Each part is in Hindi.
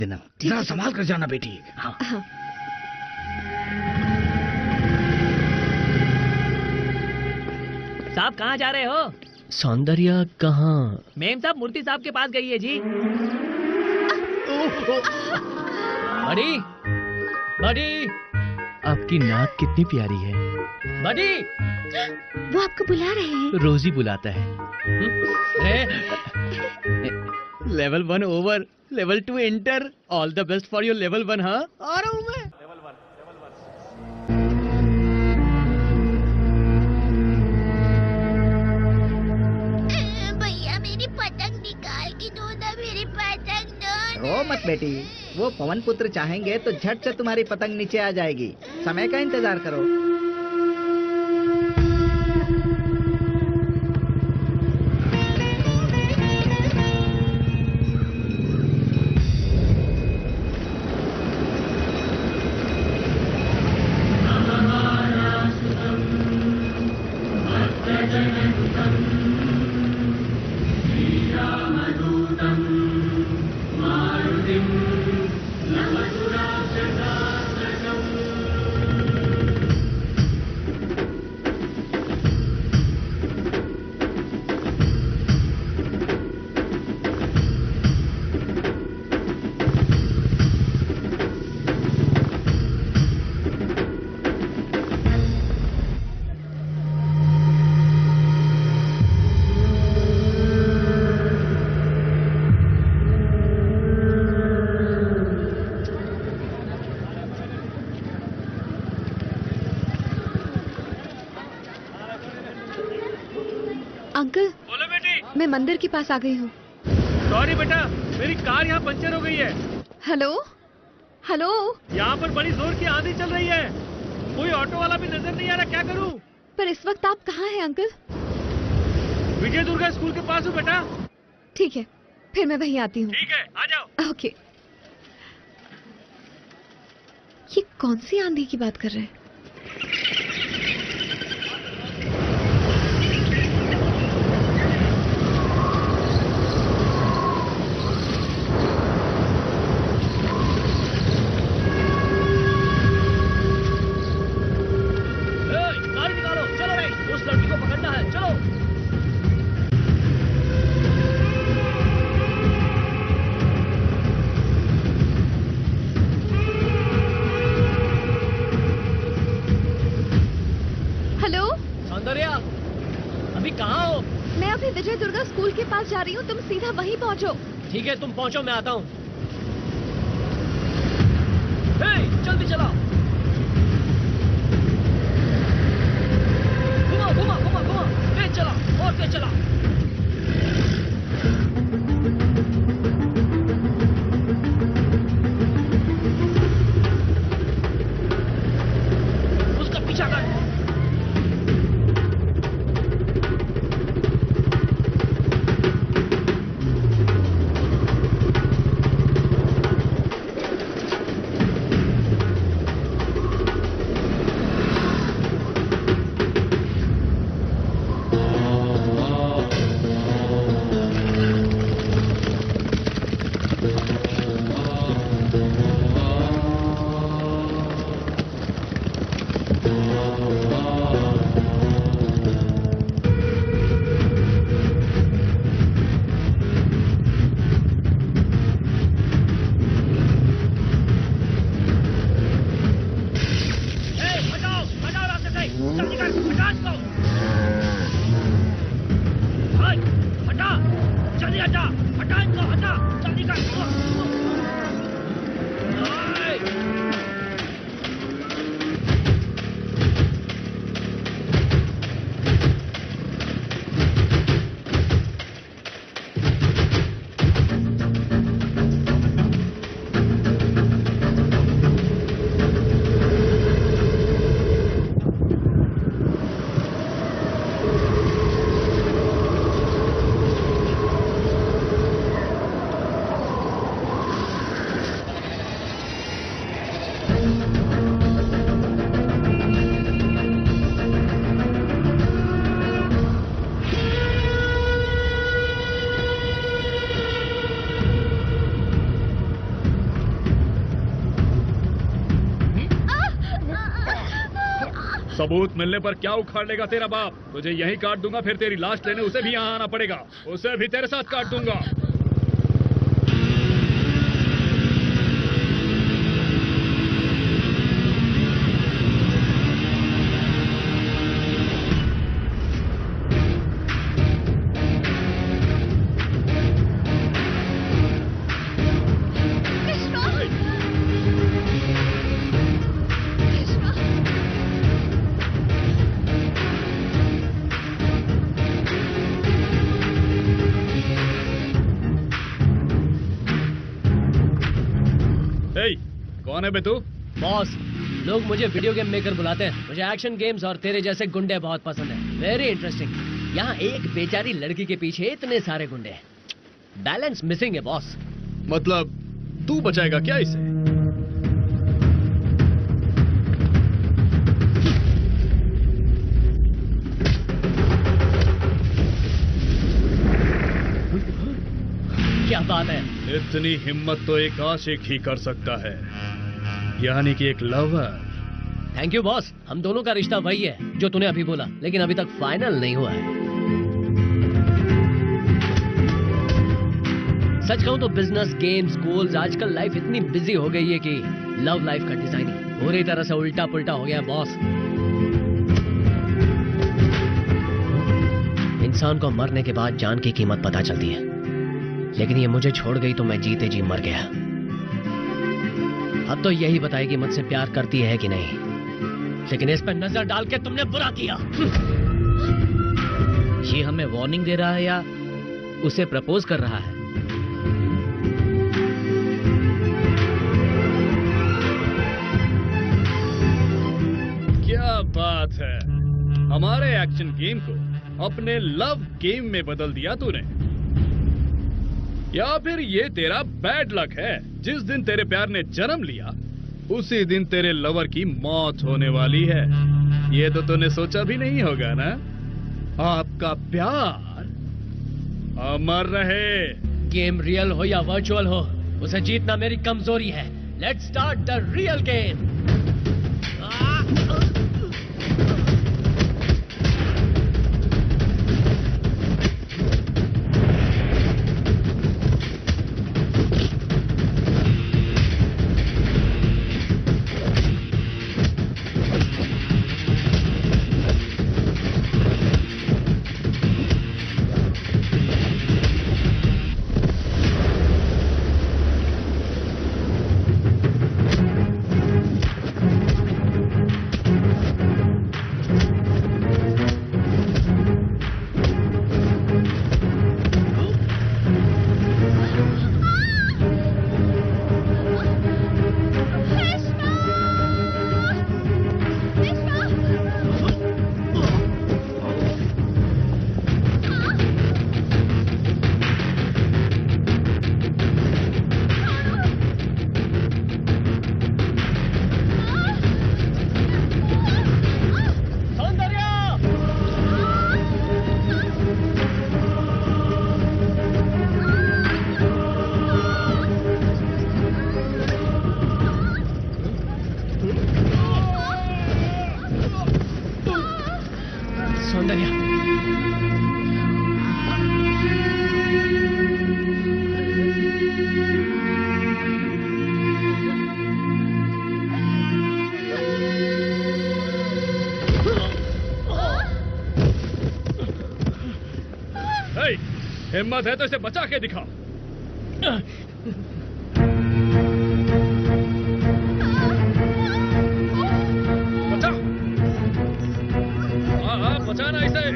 देना। जरा संभाल कर जाना बेटी। हाँ। हाँ। साहब कहाँ जा रहे हो? सौंदर्या कहाँ? मेम साहब मूर्ति साहब के पास गई है जी। बड़ी बड़ी, आपकी नाक कितनी प्यारी है। बड़ी, वो आपको बुला रहे हैं। रोजी बुलाता है। Level 1 over, level 2 enter. All the best for your level 1। हाँ, आ रहा हूँ मैं। भैया मेरी पतंग निकाल के दो ना, मेरी पतंग दो। रो मत बेटी, वो पवन पुत्र चाहेंगे तो झट से तुम्हारी पतंग नीचे आ जाएगी। समय का इंतजार करो। अंकल, बोलो बेटी। मैं मंदिर के पास आ गई हूँ। सॉरी बेटा, मेरी कार यहाँ पंचर हो गई है। Hello hello. यहाँ पर बड़ी जोर की आंधी चल रही है। कोई ऑटो वाला भी नजर नहीं आ रहा, क्या करूँ? पर इस वक्त आप कहाँ हैं अंकल? विजय दुर्गा स्कूल के पास हूँ बेटा। ठीक है, फिर मैं वहीं आती हूँ। ठीक है, आ जाओ। ओके। ये कौन सी आंधी की बात कर रहे हैं? गाड़ी निकालो, चलो रे, उस लड़की को पकड़ना है, चलो। हेलो। सौंदर्या, अभी कहाँ हो? मैं अभी विजय दुर्गा स्कूल के पास जा रही हूँ, तुम सीधा वहीं पहुँचो। ठीक है, तुम पहुँचो, मैं आता हूँ। जल्दी चलाओ। घुमा घुमा घुमा घुमा, तेज चलाओ और तेज चलाओ। उसका पीछा कर। सबूत मिलने पर क्या उखाड़ लेगा तेरा बाप? तुझे यहीं काट दूंगा, फिर तेरी लाश लेने उसे भी यहाँ आना पड़ेगा। उसे भी तेरे साथ काट दूंगा। कौन है बे तू? बॉस, लोग मुझे वीडियो गेम मेकर बुलाते हैं। मुझे एक्शन गेम्स और तेरे जैसे गुंडे बहुत पसंद है। Very interesting. यहाँ एक बेचारी लड़की के पीछे इतने सारे गुंडे। बैलेंस मिसिंग है बॉस। मतलब तू बचाएगा क्या इसे? क्या बात है? इतनी हिम्मत तो एक आशिक ही कर सकता है, यानी कि एक लवर। Thank you boss. हम दोनों का रिश्ता वही है जो तूने अभी बोला, लेकिन अभी तक फाइनल नहीं हुआ है। सच कहूं तो बिजनेस, गेम्स, गोल्स, आजकल लाइफ इतनी बिजी हो गई है कि लव लाइफ का डिजाइनिंग पूरी तरह से उल्टा पुल्टा हो गया है बॉस। इंसान को मरने के बाद जान की कीमत पता चलती है, लेकिन ये मुझे छोड़ गई तो मैं जीते जी मर गया। अब तो यही बताएगी मुझसे प्यार करती है कि नहीं, लेकिन इस पर नजर डाल के तुमने बुरा किया। ये हमें वार्निंग दे रहा है या उसे प्रपोज कर रहा है? क्या बात है, हमारे एक्शन गेम को अपने लव गेम में बदल दिया तूने। या फिर ये तेरा बैड लक है? जिस दिन तेरे प्यार ने जन्म लिया उसी दिन तेरे लवर की मौत होने वाली है। ये तो तूने सोचा भी नहीं होगा ना। आपका प्यार अमर रहे। गेम रियल हो या वर्चुअल हो, उसे जीतना मेरी कमजोरी है। Let's start the real game. हिम्मत है तो इसे बचा के दिखा। बचा। हाँ, बचाना इसे।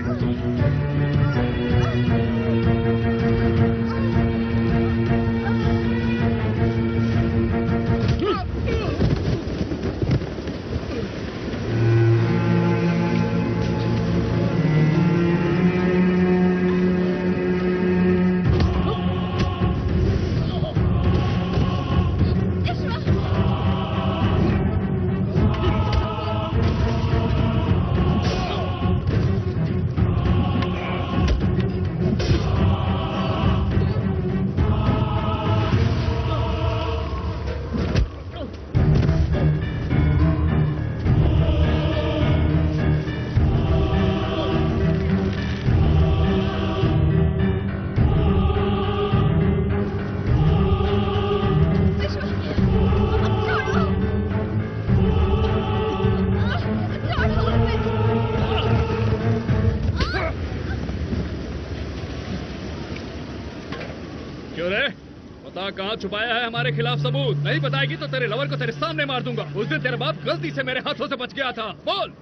कहाँ छुपाया है हमारे खिलाफ सबूत? नहीं बताएगी तो तेरे लवर को तेरे सामने मार दूंगा। उस दिन तेरा बाप गलती से मेरे हाथों से बच गया था। बोल।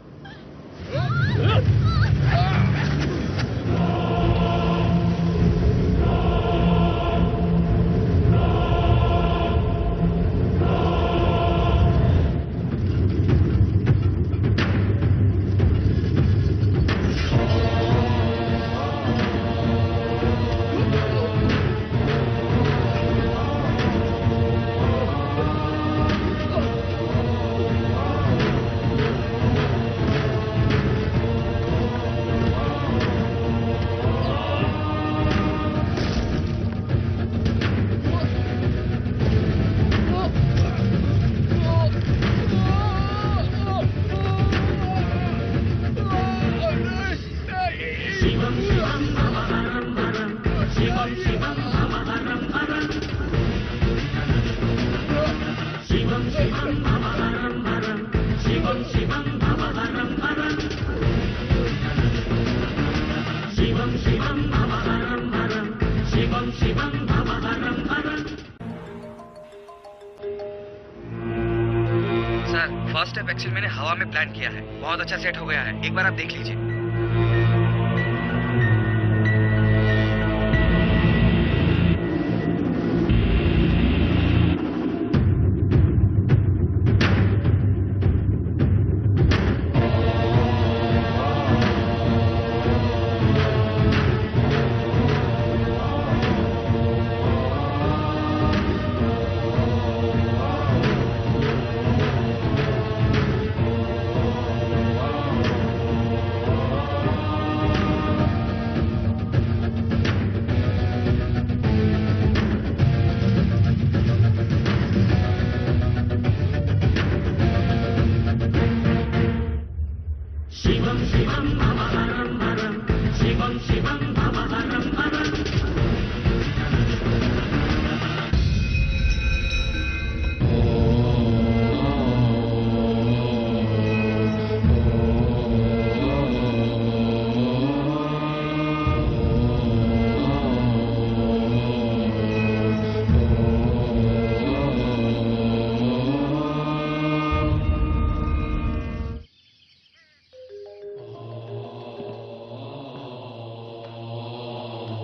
सर, फर्स्ट स्टेप एक्चुअल मैंने हवा में प्लान किया है। बहुत अच्छा सेट हो गया है, एक बार आप देख लीजिए।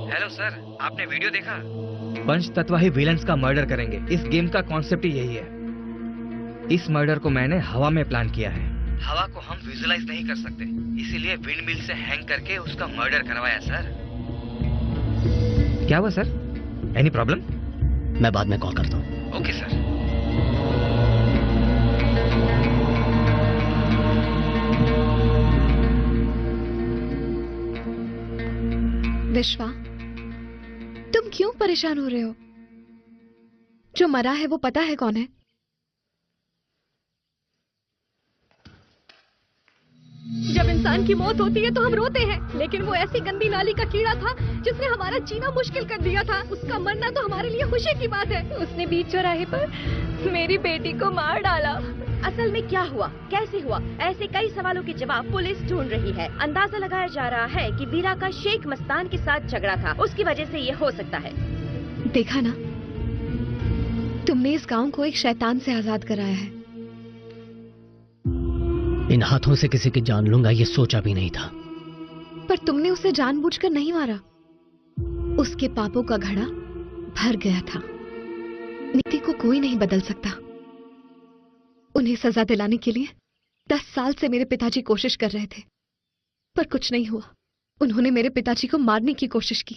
हेलो सर, आपने वीडियो देखा? पंच तत्व ही विलन्स का मर्डर करेंगे। इस गेम का कॉन्सेप्ट ही यही है। इस मर्डर को मैंने हवा में प्लान किया है। हवा को हम विजुलाइज नहीं कर सकते, इसीलिए विंड मिल से हैंग करके उसका मर्डर करवाया सर। क्या हुआ सर? Any problem? मैं बाद में कॉल करता हूँ। Okay sir. विश्वा, तुम क्यों परेशान हो रहे हो? जो मरा है वो पता है कौन है? जब इंसान की मौत होती है तो हम रोते हैं, लेकिन वो ऐसी गंदी नाली का कीड़ा था जिसने हमारा जीना मुश्किल कर दिया था। उसका मरना तो हमारे लिए खुशी की बात है। उसने बीच चौराहे पर मेरी बेटी को मार डाला। असल में क्या हुआ, कैसे हुआ, ऐसे कई सवालों के जवाब पुलिस ढूंढ रही है। अंदाजा लगाया जा रहा है कि वीरा का शेख मस्तान के साथ झगड़ा था, उसकी वजह से ये हो सकता है। देखा ना, तुमने इस गांव को एक शैतान से आजाद कराया है। इन हाथों से किसी की जान लूंगा ये सोचा भी नहीं था। पर तुमने उसे जानबूझकर नहीं मारा। उसके पापों का घड़ा भर गया था। नीति को कोई नहीं बदल सकता। उन्हें सजा दिलाने के लिए 10 साल से मेरे पिताजी कोशिश कर रहे थे, पर कुछ नहीं हुआ। उन्होंने मेरे पिताजी को मारने की कोशिश की,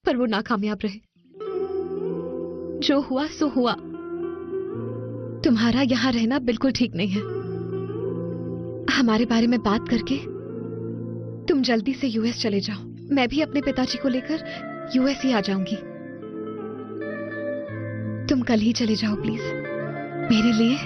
पर वो नाकामयाब रहे। जो हुआ सो हुआ। तुम्हारा यहां रहना बिल्कुल ठीक नहीं है। हमारे बारे में बात करके तुम जल्दी से यूएस चले जाओ। मैं भी अपने पिताजी को लेकर यूएस ही आ जाऊंगी। तुम कल ही चले जाओ प्लीज, मेरे लिए।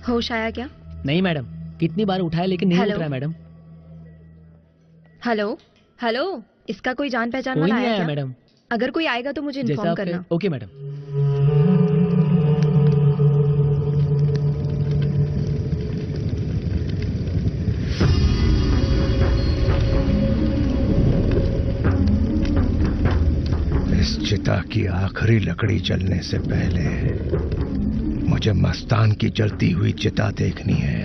होश आया क्या? नहीं मैडम, कितनी बार उठाया लेकिन नहीं हेलो? उठ रहा मैडम। हेलो हेलो, इसका कोई जान पहचान कोई वाला नहीं आया आया क्या? मैडम। अगर कोई आएगा तो मुझे जैसा इन्फॉर्म आप करना। Okay madam. इस चिता की आखिरी लकड़ी जलने से पहले मुझे मस्तान की जलती हुई चिता देखनी है।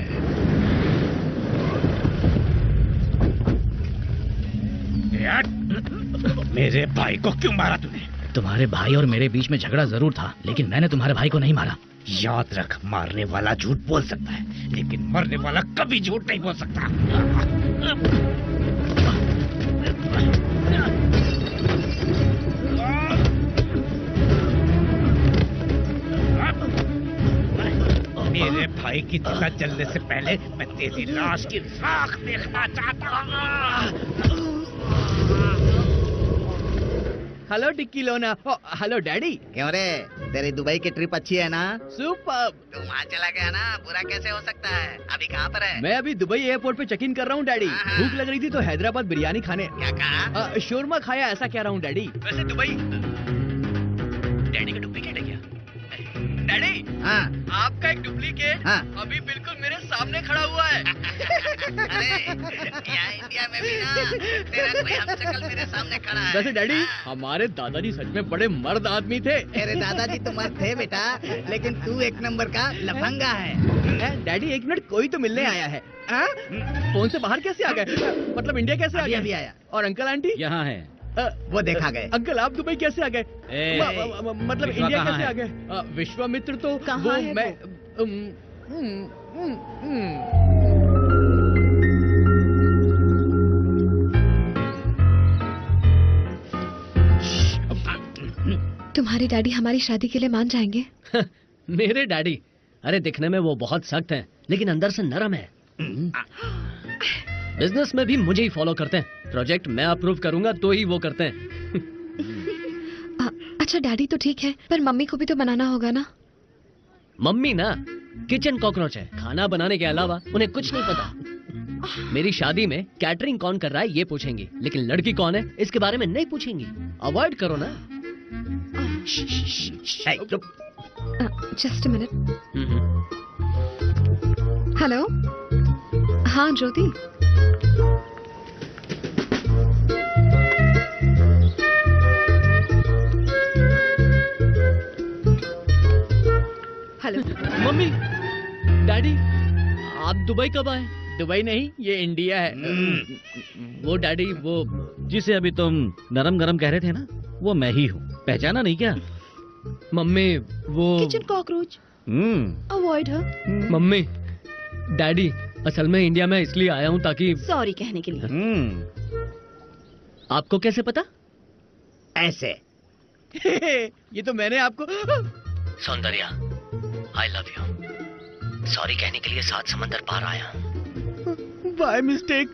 मेरे भाई को क्यों मारा तूने? तुम्हारे भाई और मेरे बीच में झगड़ा जरूर था, लेकिन मैंने तुम्हारे भाई को नहीं मारा। याद रख, मारने वाला झूठ बोल सकता है, लेकिन मरने वाला कभी झूठ नहीं बोल सकता। मेरे भाई की चिता जलने से पहले मैं तेरी लाश की राख देखना चाहता हूँ। हेलो डिक्की लोना। Hello daddy. क्यों रे, तेरी दुबई की ट्रिप अच्छी है ना? सुपर। तू वहाँ चला गया ना, बुरा कैसे हो सकता है? अभी कहाँ पर है? मैं अभी दुबई एयरपोर्ट पे चेक इन कर रहा हूँ डैडी। भूख लग रही थी तो हैदराबाद बिरयानी खाने। क्या कहा? शोरमा खाया ऐसा कह रहा हूँ डैडी। वैसे दुबई डैडी का डुप्लीकेट है क्या? डैडी, हाँ आपका एक डुप्लीकेट हाँ। अभी बिल्कुल मेरे सामने खड़ा हुआ है। अरे यहाँ इंडिया में भी ना तेरा कोई हमशक्ल मेरे सामने खड़ा है। वैसे डैडी, हमारे दादाजी सच में बड़े मर्द आदमी थे। तेरे दादाजी तो मर्द थे बेटा, लेकिन तू एक नंबर का लफंगा है। डैडी एक मिनट, कोई तो मिलने आया है। फोन से बाहर कैसे आ गए? मतलब इंडिया कैसे आ गया? अभी आया। और अंकल आंटी यहाँ है। वो देखा गए। अंकल आप दुबई कैसे आ गए? मतलब इंडिया कैसे आ गए? विश्वामित्र तो वो है मैं तुम्हारे डैडी हमारी शादी के लिए मान जाएंगे? मेरे डैडी, अरे दिखने में वो बहुत सख्त हैं, लेकिन अंदर से नरम है। बिजनेस में भी मुझे ही फॉलो करते हैं। प्रोजेक्ट मैं अप्रूव करूंगा तो ही वो करते हैं। अच्छा डैडी तो ठीक है, पर मम्मी को भी तो बनाना होगा ना? मम्मी ना किचन कॉकरोच है, खाना बनाने के अलावा उन्हें कुछ नहीं पता। मेरी शादी में कैटरिंग कौन कर रहा है ये पूछेंगी, लेकिन लड़की कौन है इसके बारे में नहीं पूछेंगी। अवॉइड करो ना। Just a minute. हेलो, हाँ ज्योति। हेलो मम्मी, डैडी, आप दुबई कब आए? दुबई नहीं, ये इंडिया है। वो डैडी, वो जिसे अभी तुम नरम गरम कह रहे थे ना, वो मैं ही हूँ। पहचाना नहीं क्या? मम्मी वो किचन कॉकरोच, अवॉइड हर। मम्मी, डैडी, असल में इंडिया में इसलिए आया हूँ ताकि सॉरी कहने के लिए। आपको कैसे पता? ऐसे ये तो मैंने आपको। Soundarya, I love you. Sorry कहने के लिए 7 समंदर पार आया। बाय मिस्टेक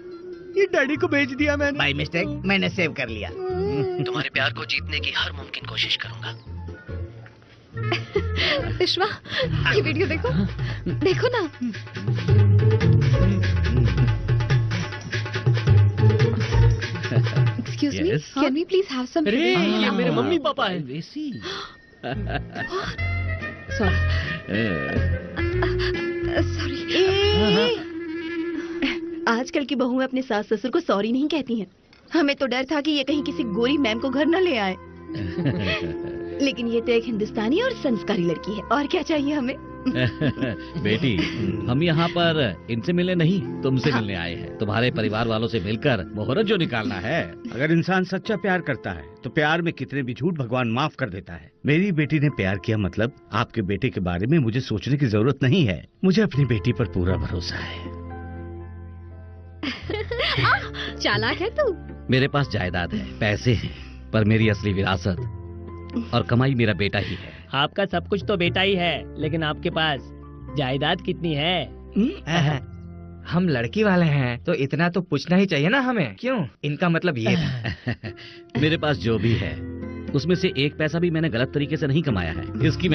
ये डैडी को भेज दिया मैंने। बाय मिस्टेक मैंने सेव कर लिया। तुम्हारे प्यार को जीतने की हर मुमकिन कोशिश करूंगा। विश्वा, ये वीडियो देखो, देखो ना। Excuse me, can we please have some? अरे ये मेरे मम्मी पापा है। वैसी सॉरी। आजकल की बहुएं अपने सास ससुर को सॉरी नहीं कहती हैं। हमें तो डर था कि ये कहीं किसी गोरी मैम को घर न ले आए। लेकिन ये तो एक हिंदुस्तानी और संस्कारी लड़की है, और क्या चाहिए हमें? बेटी, हम यहाँ पर इनसे मिलने नहीं, तुमसे मिलने आए हैं। तुम्हारे परिवार वालों से मिलकर मुहूर्त जो निकालना है। अगर इंसान सच्चा प्यार करता है तो प्यार में कितने भी झूठ भगवान माफ कर देता है। मेरी बेटी ने प्यार किया, मतलब आपके बेटे के बारे में मुझे सोचने की जरूरत नहीं है। मुझे अपनी बेटी पर पूरा भरोसा है। चालाक है तू। मेरे पास जायदाद है, पैसे हैं, पर मेरी असली विरासत और कमाई मेरा बेटा ही है। आपका सब कुछ तो बेटा ही है, लेकिन आपके पास जायदाद कितनी है? हम लड़की वाले हैं तो इतना तो पूछना ही चाहिए ना हमें। क्यों? इनका मतलब ये था। मेरे पास जो भी है उसमें से 1 पैसा भी मैंने गलत तरीके से नहीं कमाया है। इसकी